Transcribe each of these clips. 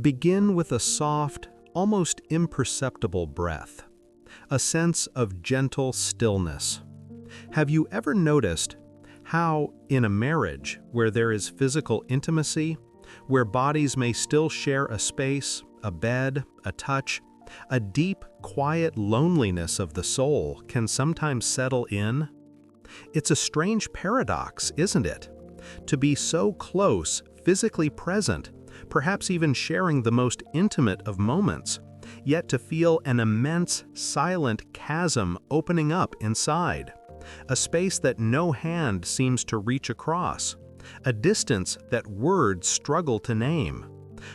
Begin with a soft, almost imperceptible breath, a sense of gentle stillness. Have you ever noticed how, in a marriage where there is physical intimacy, where bodies may still share a space, a bed, a touch, a deep, quiet loneliness of the soul can sometimes settle in? It's a strange paradox, isn't it? To be so close, physically present, perhaps even sharing the most intimate of moments, yet to feel an immense, silent chasm opening up inside, a space that no hand seems to reach across, a distance that words struggle to name,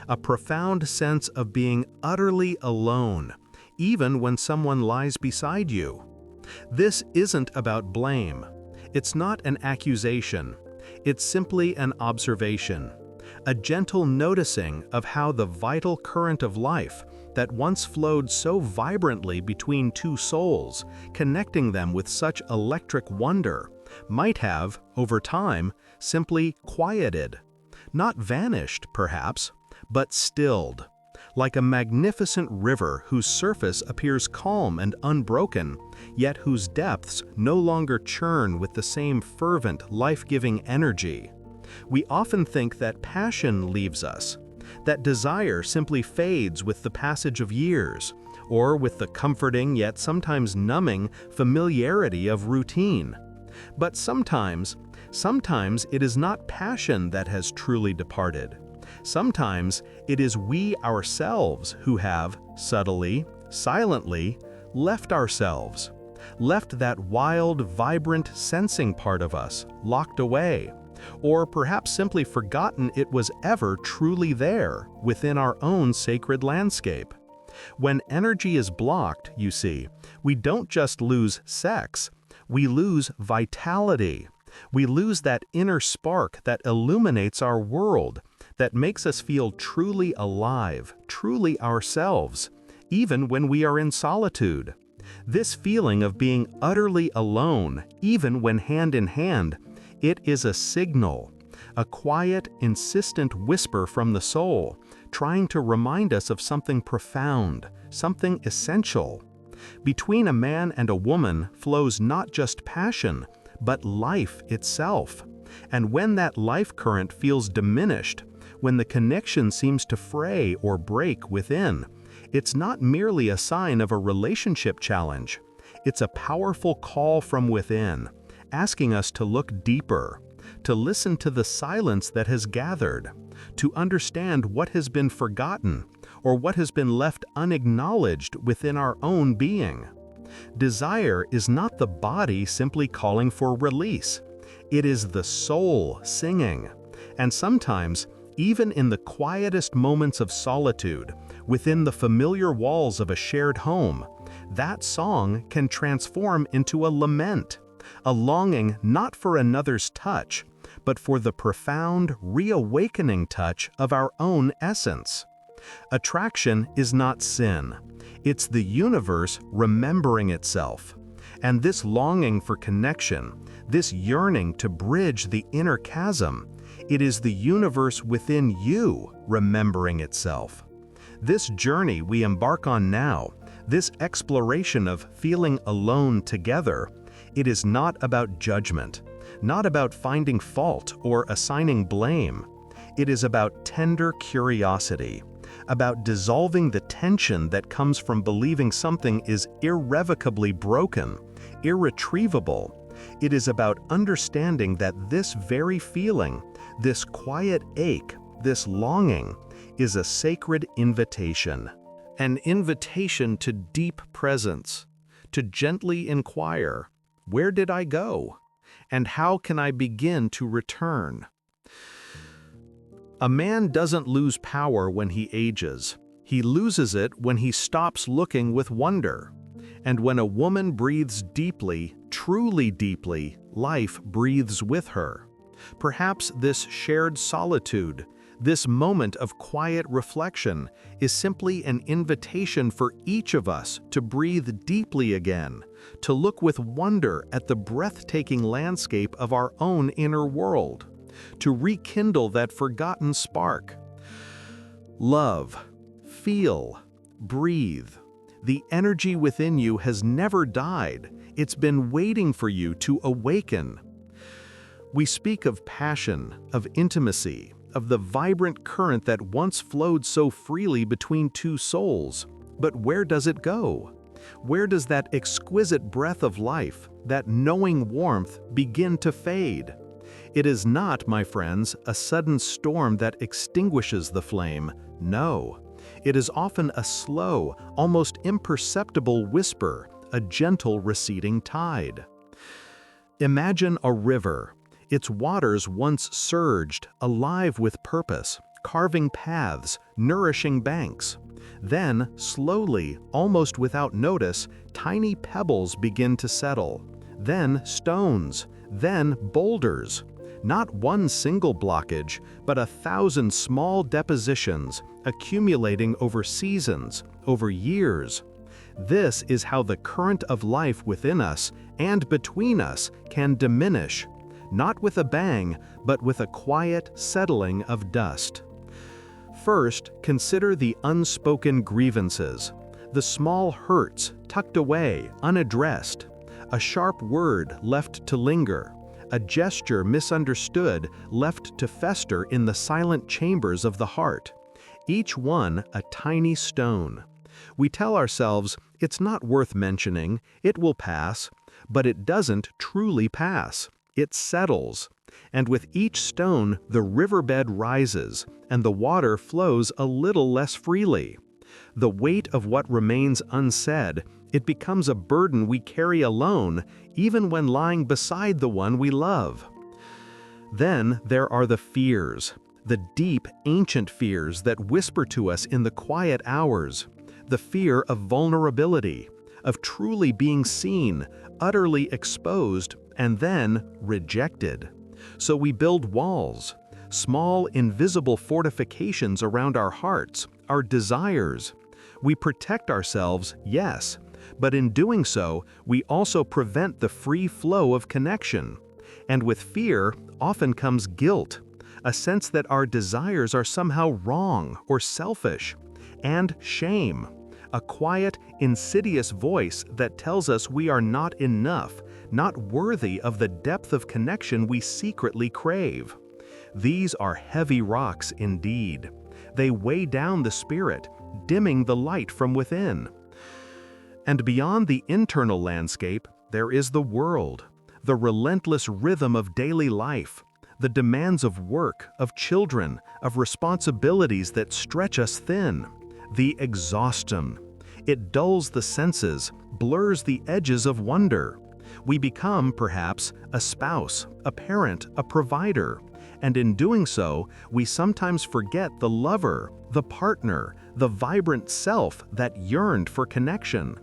a profound sense of being utterly alone, even when someone lies beside you. This isn't about blame. It's not an accusation. It's simply an observation, a gentle noticing of how the vital current of life that once flowed so vibrantly between two souls, connecting them with such electric wonder, might have, over time, simply quieted. Not vanished, perhaps, but stilled, like a magnificent river whose surface appears calm and unbroken, yet whose depths no longer churn with the same fervent, life-giving energy. We often think that passion leaves us, that desire simply fades with the passage of years, or with the comforting yet sometimes numbing familiarity of routine. But sometimes it is not passion that has truly departed. Sometimes it is we ourselves who have, subtly, silently, left ourselves, left that wild, vibrant, sensing part of us locked away, or perhaps simply forgotten it was ever truly there within our own sacred landscape. When energy is blocked, you see, we don't just lose sex, we lose vitality. We lose that inner spark that illuminates our world, that makes us feel truly alive, truly ourselves, even when we are in solitude. This feeling of being utterly alone, even when hand in hand, it is a signal, a quiet, insistent whisper from the soul, trying to remind us of something profound, something essential. Between a man and a woman flows not just passion, but life itself. And when that life current feels diminished, when the connection seems to fray or break within, it's not merely a sign of a relationship challenge. It's a powerful call from within, asking us to look deeper, to listen to the silence that has gathered, to understand what has been forgotten or what has been left unacknowledged within our own being. Desire is not the body simply calling for release. It is the soul singing. And sometimes, even in the quietest moments of solitude, within the familiar walls of a shared home, that song can transform into a lament, a longing not for another's touch, but for the profound, reawakening touch of our own essence. Attraction is not sin. It's the universe remembering itself. And this longing for connection, this yearning to bridge the inner chasm, it is the universe within you remembering itself. This journey we embark on now, this exploration of feeling alone together, it is not about judgment, not about finding fault or assigning blame. It is about tender curiosity, about dissolving the tension that comes from believing something is irrevocably broken, irretrievable. It is about understanding that this very feeling, this quiet ache, this longing, is a sacred invitation. An invitation to deep presence, to gently inquire, where did I go? And how can I begin to return? A man doesn't lose power when he ages. He loses it when he stops looking with wonder. And when a woman breathes deeply, truly deeply, life breathes with her. Perhaps this shared solitude, this moment of quiet reflection, is simply an invitation for each of us to breathe deeply again, to look with wonder at the breathtaking landscape of our own inner world, to rekindle that forgotten spark. Love, feel, breathe. The energy within you has never died. It's been waiting for you to awaken. We speak of passion, of intimacy, of the vibrant current that once flowed so freely between two souls. But where does it go? Where does that exquisite breath of life, that knowing warmth, begin to fade? It is not, my friends, a sudden storm that extinguishes the flame. No. It is often a slow, almost imperceptible whisper, a gentle receding tide. Imagine a river. Its waters once surged, alive with purpose, carving paths, nourishing banks. Then, slowly, almost without notice, tiny pebbles begin to settle. Then stones, then boulders. Not one single blockage, but 1,000 small depositions, accumulating over seasons, over years. This is how the current of life within us and between us can diminish, not with a bang, but with a quiet settling of dust. First, consider the unspoken grievances, the small hurts tucked away, unaddressed, a sharp word left to linger, a gesture misunderstood left to fester in the silent chambers of the heart, each one a tiny stone. We tell ourselves, it's not worth mentioning, it will pass, but it doesn't truly pass. It settles, and with each stone the riverbed rises, and the water flows a little less freely. The weight of what remains unsaid, it becomes a burden we carry alone, even when lying beside the one we love. Then there are the fears, the deep, ancient fears that whisper to us in the quiet hours, the fear of vulnerability, of truly being seen, utterly exposed, and then rejected. So we build walls, small, invisible fortifications around our hearts, our desires. We protect ourselves, yes, but in doing so, we also prevent the free flow of connection. And with fear often comes guilt, a sense that our desires are somehow wrong or selfish, and shame, a quiet, insidious voice that tells us we are not enough, not worthy of the depth of connection we secretly crave. These are heavy rocks indeed. They weigh down the spirit, dimming the light from within. And beyond the internal landscape, there is the world, the relentless rhythm of daily life, the demands of work, of children, of responsibilities that stretch us thin, the exhaustion. It dulls the senses, blurs the edges of wonder. We become, perhaps, a spouse, a parent, a provider, and in doing so, we sometimes forget the lover, the partner, the vibrant self that yearned for connection.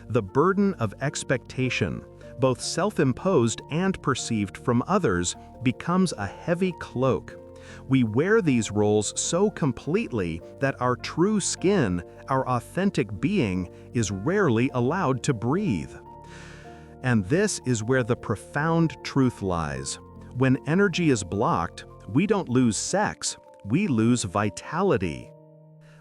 The burden of expectation, both self-imposed and perceived from others, becomes a heavy cloak. We wear these roles so completely that our true skin, our authentic being, is rarely allowed to breathe. And this is where the profound truth lies. When energy is blocked, we don't lose sex, we lose vitality.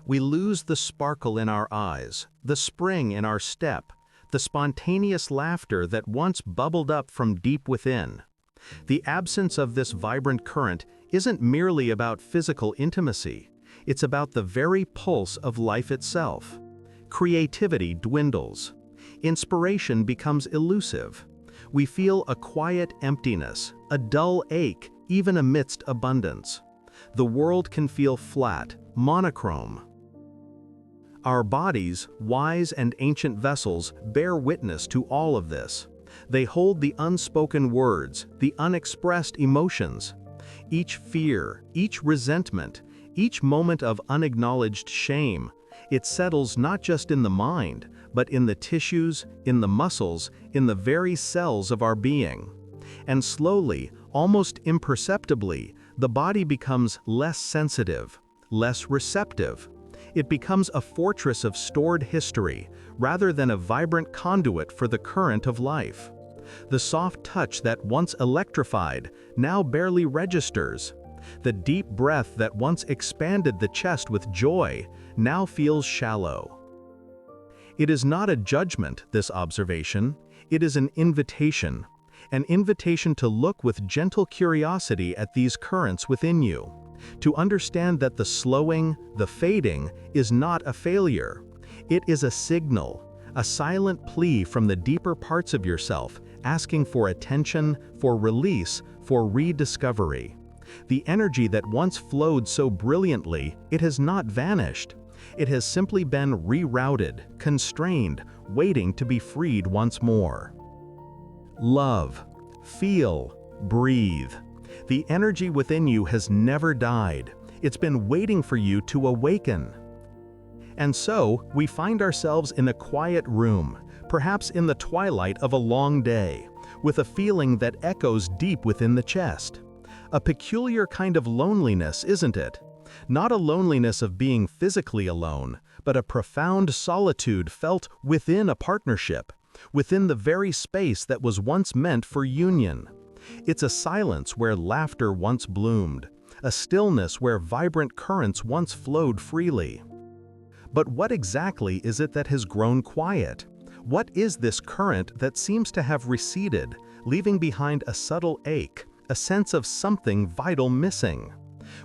We lose the sparkle in our eyes, the spring in our step, the spontaneous laughter that once bubbled up from deep within. The absence of this vibrant current isn't merely about physical intimacy, it's about the very pulse of life itself. Creativity dwindles. Inspiration becomes elusive. We feel a quiet emptiness, a dull ache, even amidst abundance. The world can feel flat, monochrome. Our bodies, wise and ancient vessels, bear witness to all of this. They hold the unspoken words, the unexpressed emotions. Each fear, each resentment, each moment of unacknowledged shame, it settles not just in the mind, but in the tissues, in the muscles, in the very cells of our being. And slowly, almost imperceptibly, the body becomes less sensitive, less receptive. It becomes a fortress of stored history, rather than a vibrant conduit for the current of life. The soft touch that once electrified now barely registers. The deep breath that once expanded the chest with joy now feels shallow. It is not a judgment, this observation, it is an invitation to look with gentle curiosity at these currents within you, to understand that the slowing, the fading, is not a failure. It is a signal, a silent plea from the deeper parts of yourself, asking for attention, for release, for rediscovery. The energy that once flowed so brilliantly, it has not vanished. It has simply been rerouted, constrained, waiting to be freed once more. Love, feel, breathe. The energy within you has never died. It's been waiting for you to awaken. And so, we find ourselves in a quiet room, perhaps in the twilight of a long day, with a feeling that echoes deep within the chest. A peculiar kind of loneliness, isn't it? Not a loneliness of being physically alone, but a profound solitude felt within a partnership, within the very space that was once meant for union. It's a silence where laughter once bloomed, a stillness where vibrant currents once flowed freely. But what exactly is it that has grown quiet? What is this current that seems to have receded, leaving behind a subtle ache, a sense of something vital missing?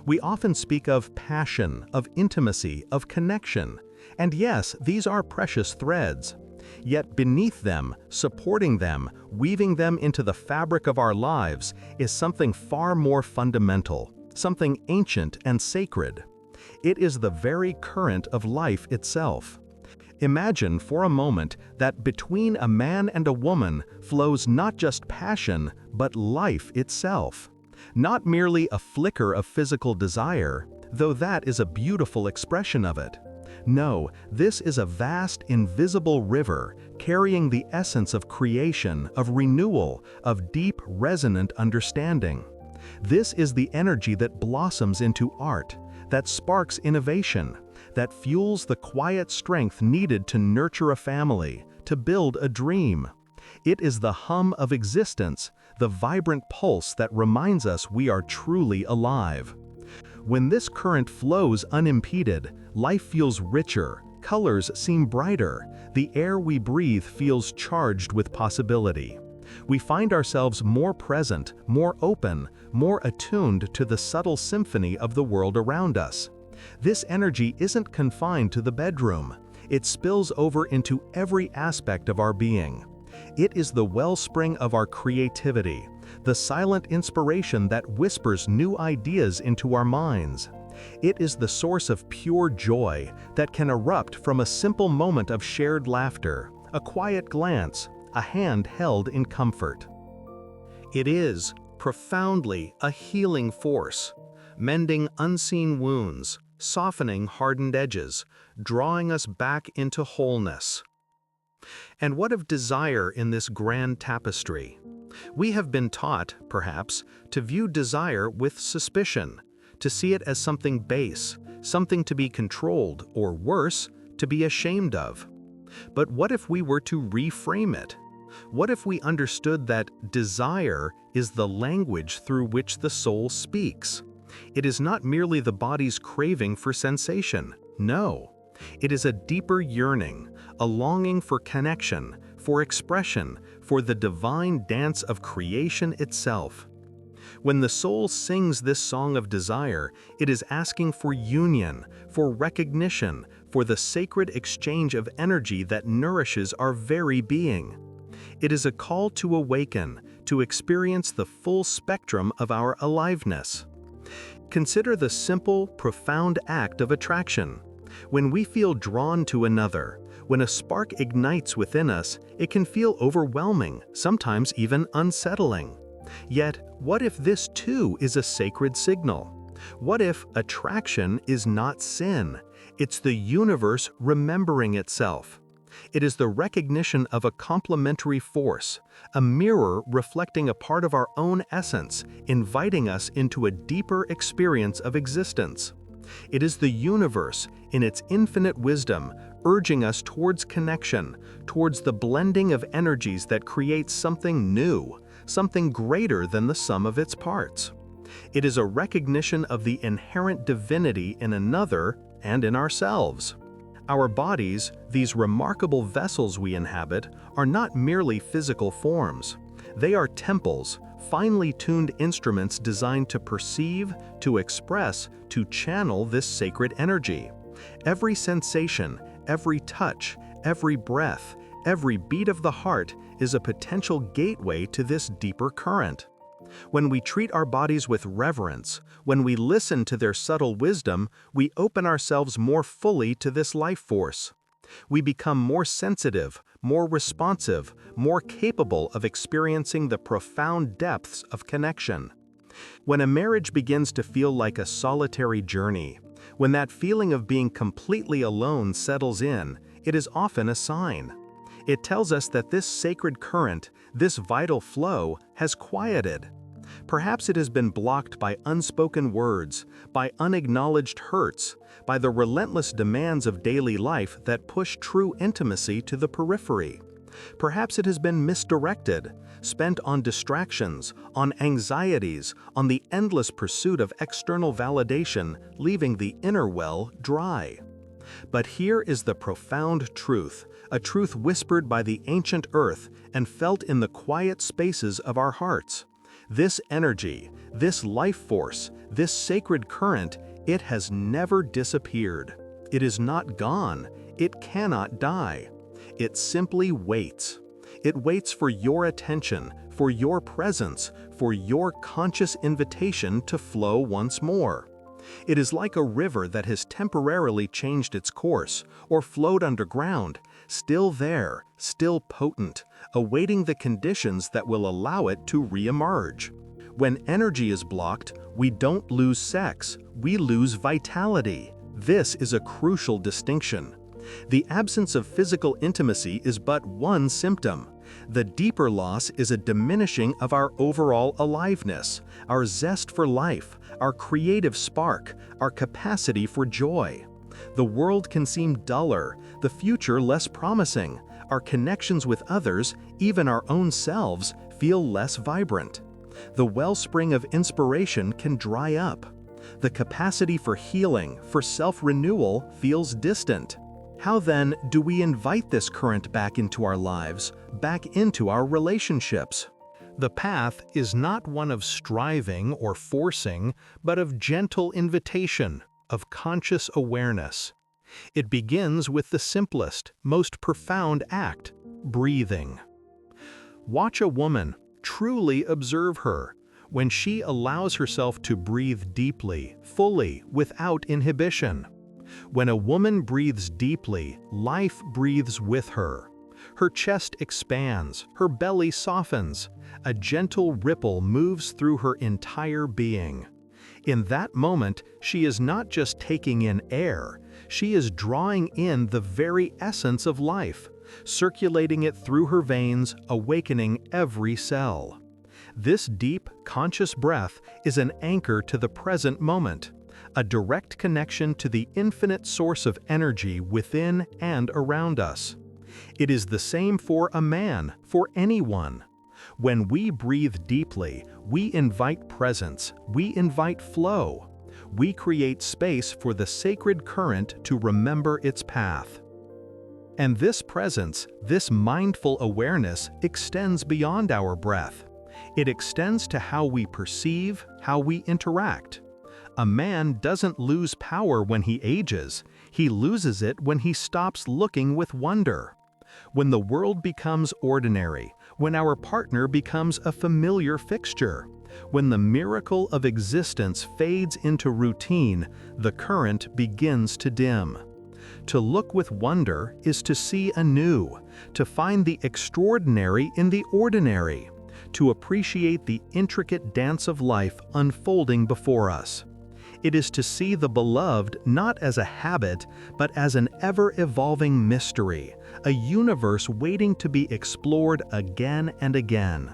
We often speak of passion, of intimacy, of connection, and yes, these are precious threads. Yet beneath them, supporting them, weaving them into the fabric of our lives, is something far more fundamental, something ancient and sacred. It is the very current of life itself. Imagine for a moment that between a man and a woman flows not just passion, but life itself. Not merely a flicker of physical desire, though that is a beautiful expression of it. No, this is a vast, invisible river carrying the essence of creation, of renewal, of deep, resonant understanding. This is the energy that blossoms into art, that sparks innovation, that fuels the quiet strength needed to nurture a family, to build a dream. It is the hum of existence, the vibrant pulse that reminds us we are truly alive. When this current flows unimpeded, life feels richer, colors seem brighter, the air we breathe feels charged with possibility. We find ourselves more present, more open, more attuned to the subtle symphony of the world around us. This energy isn't confined to the bedroom. It spills over into every aspect of our being. It is the wellspring of our creativity, the silent inspiration that whispers new ideas into our minds. It is the source of pure joy that can erupt from a simple moment of shared laughter, a quiet glance, a hand held in comfort. It is, profoundly, a healing force, mending unseen wounds, softening hardened edges, drawing us back into wholeness. And what of desire in this grand tapestry? We have been taught, perhaps, to view desire with suspicion, to see it as something base, something to be controlled, or worse, to be ashamed of. But what if we were to reframe it? What if we understood that desire is the language through which the soul speaks? It is not merely the body's craving for sensation, no. It is a deeper yearning, a longing for connection, for expression, for the divine dance of creation itself. When the soul sings this song of desire, it is asking for union, for recognition, for the sacred exchange of energy that nourishes our very being. It is a call to awaken, to experience the full spectrum of our aliveness. Consider the simple, profound act of attraction. When we feel drawn to another, when a spark ignites within us, it can feel overwhelming, sometimes even unsettling. Yet, what if this too is a sacred signal? What if attraction is not sin? It's the universe remembering itself. It is the recognition of a complementary force, a mirror reflecting a part of our own essence, inviting us into a deeper experience of existence. It is the universe, in its infinite wisdom, urging us towards connection, towards the blending of energies that creates something new, something greater than the sum of its parts. It is a recognition of the inherent divinity in another and in ourselves. Our bodies, these remarkable vessels we inhabit, are not merely physical forms. They are temples, finely tuned instruments designed to perceive, to express, to channel this sacred energy. Every sensation, every touch, every breath, every beat of the heart is a potential gateway to this deeper current. When we treat our bodies with reverence, when we listen to their subtle wisdom, we open ourselves more fully to this life force. We become more sensitive, more responsive, more capable of experiencing the profound depths of connection. When a marriage begins to feel like a solitary journey, when that feeling of being completely alone settles in, it is often a sign. It tells us that this sacred current, this vital flow, has quieted. Perhaps it has been blocked by unspoken words, by unacknowledged hurts, by the relentless demands of daily life that push true intimacy to the periphery. Perhaps it has been misdirected, spent on distractions, on anxieties, on the endless pursuit of external validation, leaving the inner well dry. But here is the profound truth, a truth whispered by the ancient earth and felt in the quiet spaces of our hearts. This energy, this life force, this sacred current, it has never disappeared. It is not gone. It cannot die. It simply waits. It waits for your attention, for your presence, for your conscious invitation to flow once more. It is like a river that has temporarily changed its course, or flowed underground, still there, still potent, awaiting the conditions that will allow it to re-emerge. When energy is blocked, we don't lose sex, we lose vitality. This is a crucial distinction. The absence of physical intimacy is but one symptom. The deeper loss is a diminishing of our overall aliveness, our zest for life, our creative spark, our capacity for joy. The world can seem duller, the future less promising, our connections with others, even our own selves, feel less vibrant. The wellspring of inspiration can dry up. The capacity for healing, for self-renewal, feels distant. How then do we invite this current back into our lives, back into our relationships? The path is not one of striving or forcing, but of gentle invitation, of conscious awareness. It begins with the simplest, most profound act, breathing. Watch a woman, truly observe her, when she allows herself to breathe deeply, fully, without inhibition. When a woman breathes deeply, life breathes with her. Her chest expands, her belly softens. A gentle ripple moves through her entire being. In that moment, she is not just taking in air, she is drawing in the very essence of life, circulating it through her veins, awakening every cell. This deep, conscious breath is an anchor to the present moment, a direct connection to the infinite source of energy within and around us. It is the same for a man, for anyone. When we breathe deeply, we invite presence, we invite flow. We create space for the sacred current to remember its path. And this presence, this mindful awareness, extends beyond our breath. It extends to how we perceive, how we interact. A man doesn't lose power when he ages, he loses it when he stops looking with wonder. When the world becomes ordinary, when our partner becomes a familiar fixture, when the miracle of existence fades into routine, the current begins to dim. To look with wonder is to see anew, to find the extraordinary in the ordinary, to appreciate the intricate dance of life unfolding before us. It is to see the beloved not as a habit, but as an ever-evolving mystery, a universe waiting to be explored again and again.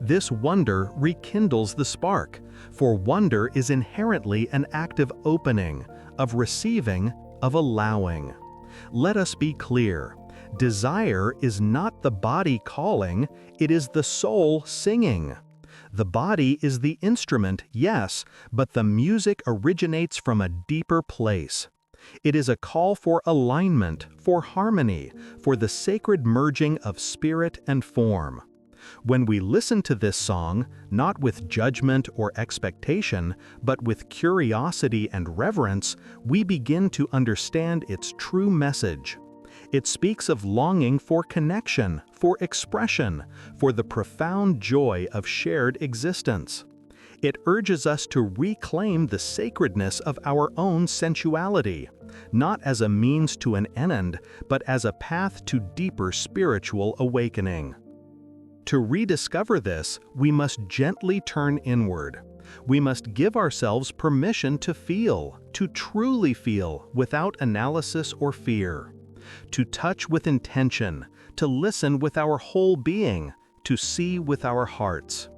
This wonder rekindles the spark, for wonder is inherently an act of opening, of receiving, of allowing. Let us be clear. Desire is not the body calling, it is the soul singing. The body is the instrument, yes, but the music originates from a deeper place. It is a call for alignment, for harmony, for the sacred merging of spirit and form. When we listen to this song, not with judgment or expectation, but with curiosity and reverence, we begin to understand its true message. It speaks of longing for connection, for expression, for the profound joy of shared existence. It urges us to reclaim the sacredness of our own sensuality, not as a means to an end, but as a path to deeper spiritual awakening. To rediscover this, we must gently turn inward. We must give ourselves permission to feel, to truly feel, without analysis or fear. To touch with intention, to listen with our whole being, to see with our hearts.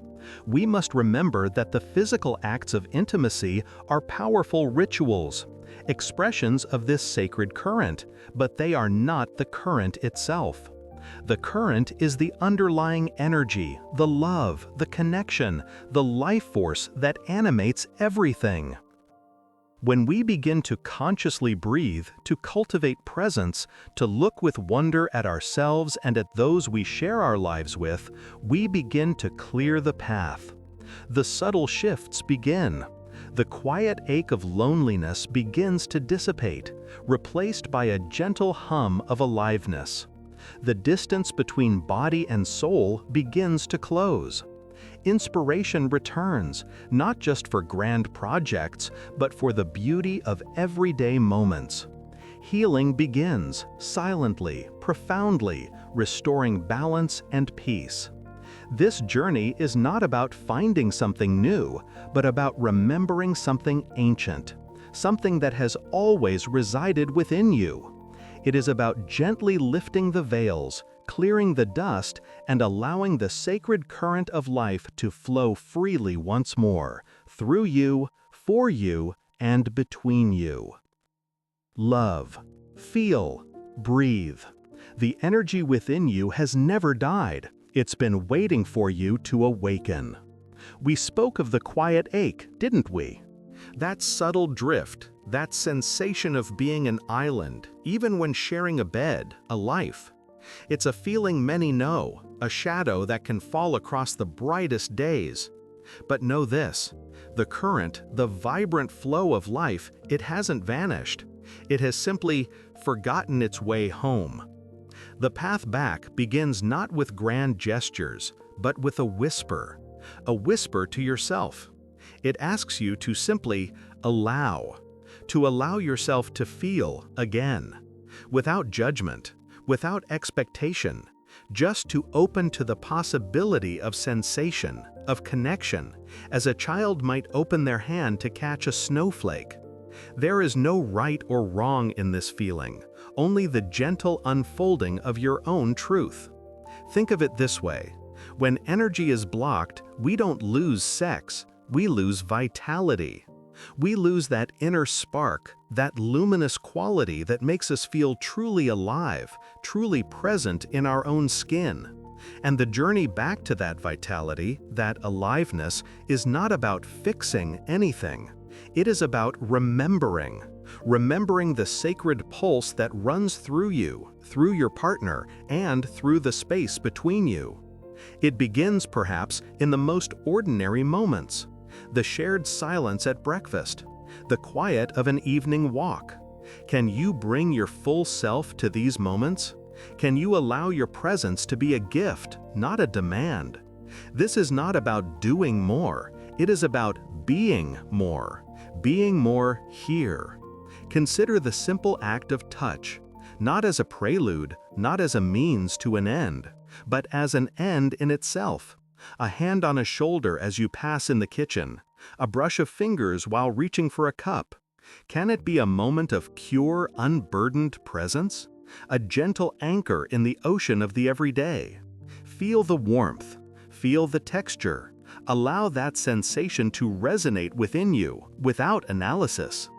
We must remember that the physical acts of intimacy are powerful rituals, expressions of this sacred current, but they are not the current itself. The current is the underlying energy, the love, the connection, the life force that animates everything. When we begin to consciously breathe, to cultivate presence, to look with wonder at ourselves and at those we share our lives with, we begin to clear the path. The subtle shifts begin. The quiet ache of loneliness begins to dissipate, replaced by a gentle hum of aliveness. The distance between body and soul begins to close. Inspiration returns, not just for grand projects, but for the beauty of everyday moments. Healing begins, silently, profoundly, restoring balance and peace. This journey is not about finding something new, but about remembering something ancient, something that has always resided within you. It is about gently lifting the veils, clearing the dust, and allowing the sacred current of life to flow freely once more, through you, for you, and between you. Love. Feel. Breathe. The energy within you has never died. It's been waiting for you to awaken. We spoke of the quiet ache, didn't we? That subtle drift, that sensation of being an island, even when sharing a bed, a life. It's a feeling many know, a shadow that can fall across the brightest days. But know this, the current, the vibrant flow of life, it hasn't vanished. It has simply forgotten its way home. The path back begins not with grand gestures, but with a whisper to yourself. It asks you to simply allow yourself to feel again, without judgment, without expectation, just to open to the possibility of sensation, of connection, as a child might open their hand to catch a snowflake. There is no right or wrong in this feeling, only the gentle unfolding of your own truth. Think of it this way: when energy is blocked, we don't lose sex, we lose vitality. We lose that inner spark, that luminous quality that makes us feel truly alive, truly present in our own skin. And the journey back to that vitality, that aliveness, is not about fixing anything. It is about remembering the sacred pulse that runs through you, through your partner, and through the space between you. It begins, perhaps, in the most ordinary moments. The shared silence at breakfast, the quiet of an evening walk. Can you bring your full self to these moments? Can you allow your presence to be a gift, not a demand? This is not about doing more, it is about being more here. Consider the simple act of touch, not as a prelude, not as a means to an end, but as an end in itself. A hand on a shoulder as you pass in the kitchen, a brush of fingers while reaching for a cup. Can it be a moment of pure, unburdened presence? A gentle anchor in the ocean of the everyday? Feel the warmth, feel the texture. Allow that sensation to resonate within you, without analysis.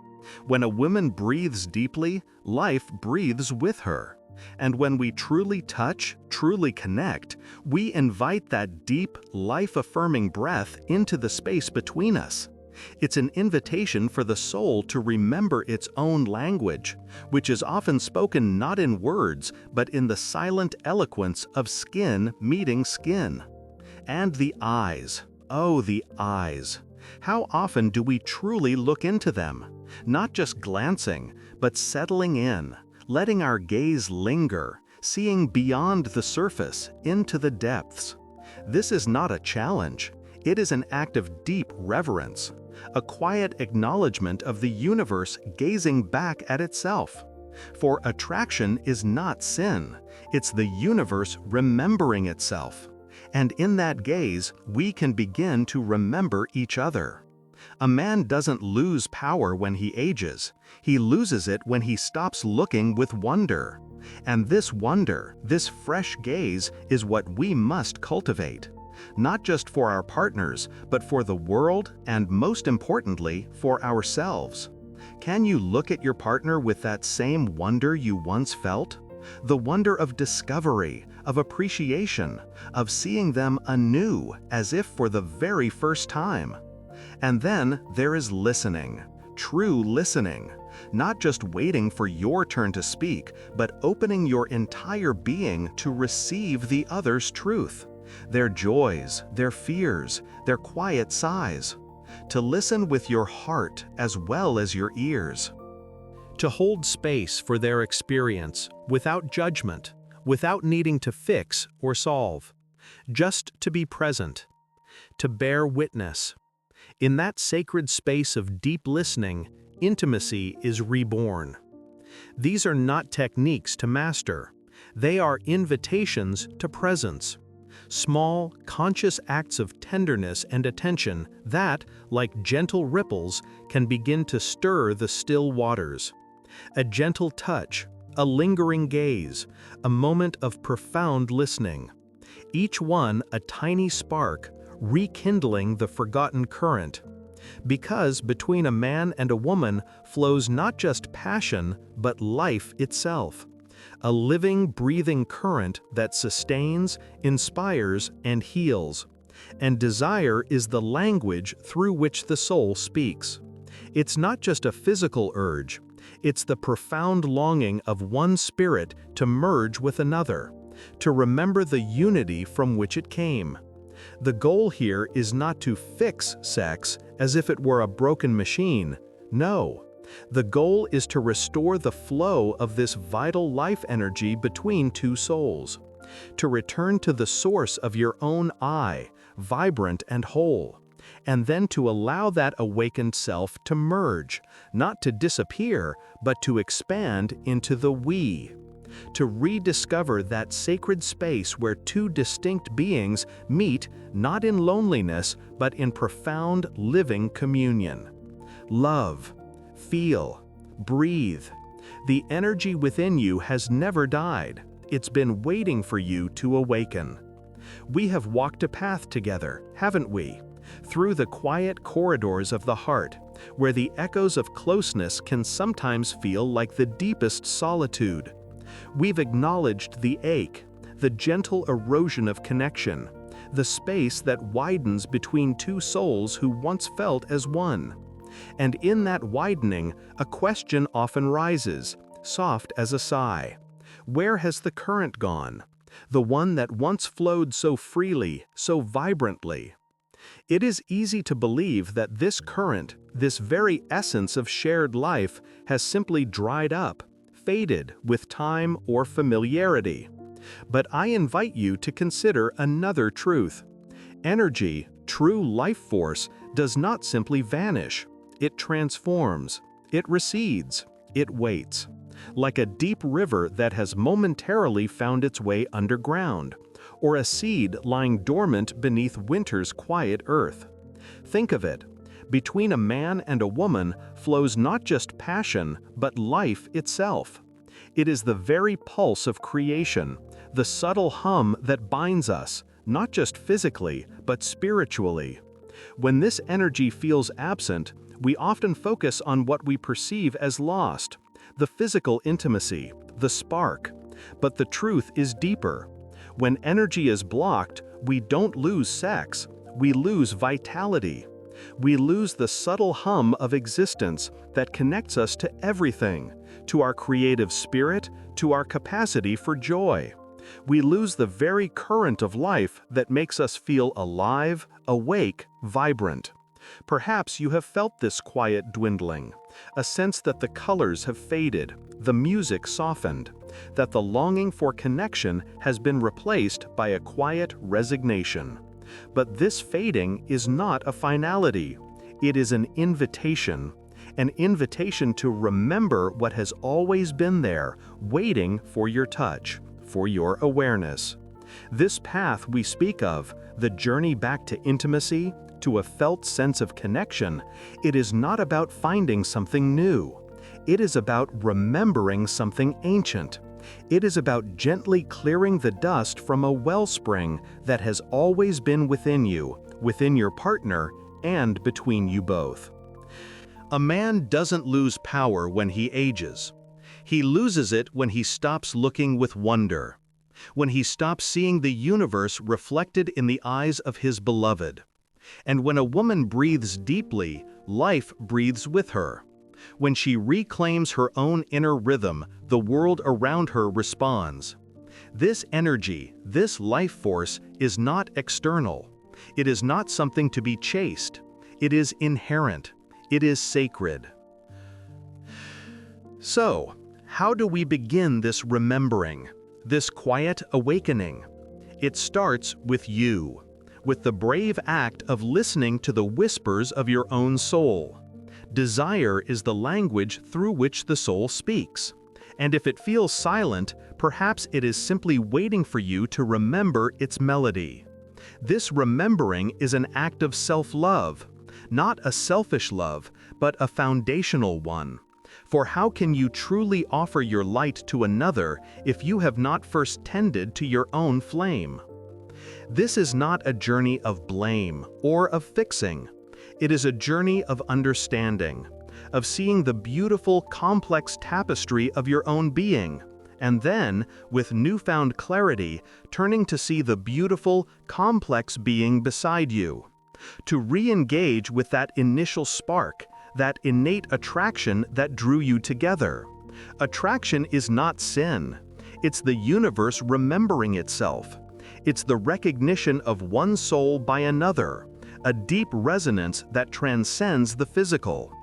When a woman breathes deeply, life breathes with her. And when we truly touch, truly connect, we invite that deep, life-affirming breath into the space between us. It's an invitation for the soul to remember its own language, which is often spoken not in words, but in the silent eloquence of skin meeting skin. And the eyes. Oh, the eyes. How often do we truly look into them? Not just glancing, but settling in, letting our gaze linger, seeing beyond the surface, into the depths. This is not a challenge. It is an act of deep reverence, a quiet acknowledgement of the universe gazing back at itself. For attraction is not sin, it's the universe remembering itself. And in that gaze, we can begin to remember each other. A man doesn't lose power when he ages. He loses it when he stops looking with wonder. And this wonder, this fresh gaze, is what we must cultivate. Not just for our partners, but for the world and, most importantly, for ourselves. Can you look at your partner with that same wonder you once felt? The wonder of discovery, of appreciation, of seeing them anew, as if for the very first time. And then there is listening, true listening, not just waiting for your turn to speak, but opening your entire being to receive the other's truth, their joys, their fears, their quiet sighs, to listen with your heart as well as your ears. To hold space for their experience without judgment, without needing to fix or solve, just to be present, to bear witness. In that sacred space of deep listening, intimacy is reborn. These are not techniques to master. They are invitations to presence. Small, conscious acts of tenderness and attention that, like gentle ripples, can begin to stir the still waters. A gentle touch, a lingering gaze, a moment of profound listening. Each one a tiny spark, rekindling the forgotten current. Because between a man and a woman flows not just passion, but life itself. A living, breathing current that sustains, inspires, and heals. And desire is the language through which the soul speaks. It's not just a physical urge. It's the profound longing of one spirit to merge with another, to remember the unity from which it came. The goal here is not to fix sex as if it were a broken machine. No. The goal is to restore the flow of this vital life energy between two souls, to return to the source of your own I, vibrant and whole, and then to allow that awakened self to merge, not to disappear, but to expand into the we, to rediscover that sacred space where two distinct beings meet not in loneliness, but in profound living communion. Love. Feel, breathe. The energy within you has never died. It's been waiting for you to awaken. We have walked a path together, haven't we? Through the quiet corridors of the heart, where the echoes of closeness can sometimes feel like the deepest solitude. We've acknowledged the ache, the gentle erosion of connection, the space that widens between two souls who once felt as one. And in that widening, a question often rises, soft as a sigh. Where has the current gone? The one that once flowed so freely, so vibrantly. It is easy to believe that this current, this very essence of shared life, has simply dried up, faded with time or familiarity. But I invite you to consider another truth. Energy, true life force, does not simply vanish. It transforms, it recedes, it waits, like a deep river that has momentarily found its way underground, or a seed lying dormant beneath winter's quiet earth. Think of it. Between a man and a woman flows not just passion, but life itself. It is the very pulse of creation, the subtle hum that binds us, not just physically, but spiritually. When this energy feels absent, we often focus on what we perceive as lost, the physical intimacy, the spark. But the truth is deeper. When energy is blocked, we don't lose sex, we lose vitality. We lose the subtle hum of existence that connects us to everything, to our creative spirit, to our capacity for joy. We lose the very current of life that makes us feel alive, awake, vibrant. Perhaps you have felt this quiet dwindling, a sense that the colors have faded, the music softened, that the longing for connection has been replaced by a quiet resignation. But this fading is not a finality. It is an invitation to remember what has always been there, waiting for your touch, for your awareness. This path we speak of, the journey back to intimacy, to a felt sense of connection, it is not about finding something new. It is about remembering something ancient. It is about gently clearing the dust from a wellspring that has always been within you, within your partner, and between you both. A man doesn't lose power when he ages. He loses it when he stops looking with wonder, when he stops seeing the universe reflected in the eyes of his beloved. And when a woman breathes deeply, life breathes with her. When she reclaims her own inner rhythm, the world around her responds. This energy, this life force, is not external. It is not something to be chased. It is inherent. It is sacred. So, how do we begin this remembering, this quiet awakening? It starts with you, with the brave act of listening to the whispers of your own soul. Desire is the language through which the soul speaks. And if it feels silent, perhaps it is simply waiting for you to remember its melody. This remembering is an act of self-love, not a selfish love, but a foundational one. For how can you truly offer your light to another if you have not first tended to your own flame? This is not a journey of blame or of fixing. It is a journey of understanding, of seeing the beautiful, complex tapestry of your own being, and then, with newfound clarity, turning to see the beautiful, complex being beside you. To re-engage with that initial spark, that innate attraction that drew you together. Attraction is not sin. It's the universe remembering itself. It's the recognition of one soul by another, a deep resonance that transcends the physical.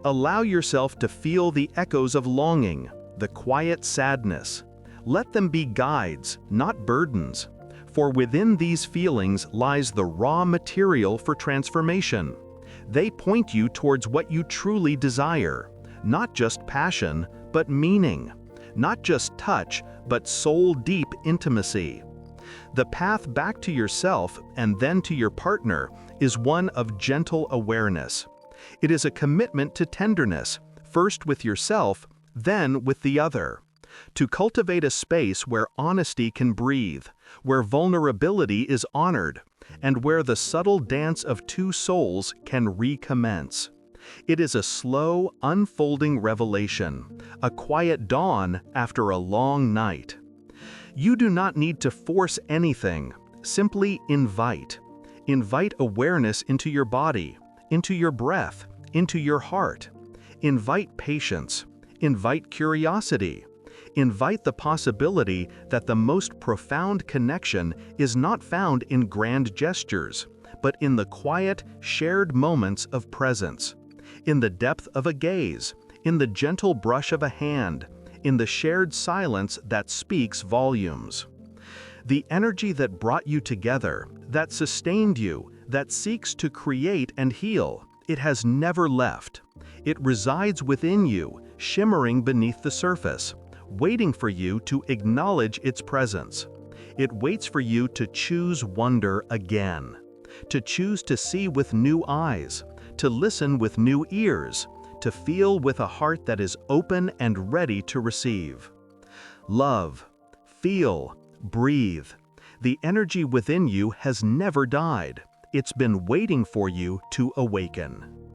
Allow yourself to feel the echoes of longing, the quiet sadness. Let them be guides, not burdens. For within these feelings lies the raw material for transformation. They point you towards what you truly desire, not just passion, but meaning, not just touch, but soul-deep intimacy. The path back to yourself and then to your partner is one of gentle awareness. It is a commitment to tenderness, first with yourself, then with the other. To cultivate a space where honesty can breathe, where vulnerability is honored, and where the subtle dance of two souls can recommence. It is a slow, unfolding revelation, a quiet dawn after a long night. You do not need to force anything, simply invite. Invite awareness into your body, into your breath, into your heart. Invite patience. Invite curiosity. Invite the possibility that the most profound connection is not found in grand gestures, but in the quiet, shared moments of presence, in the depth of a gaze, in the gentle brush of a hand, in the shared silence that speaks volumes. The energy that brought you together, that sustained you, that seeks to create and heal, it has never left. It resides within you, shimmering beneath the surface, waiting for you to acknowledge its presence. It waits for you to choose wonder again, to choose to see with new eyes, to listen with new ears, to feel with a heart that is open and ready to receive. Love, feel, breathe. The energy within you has never died. It's been waiting for you to awaken.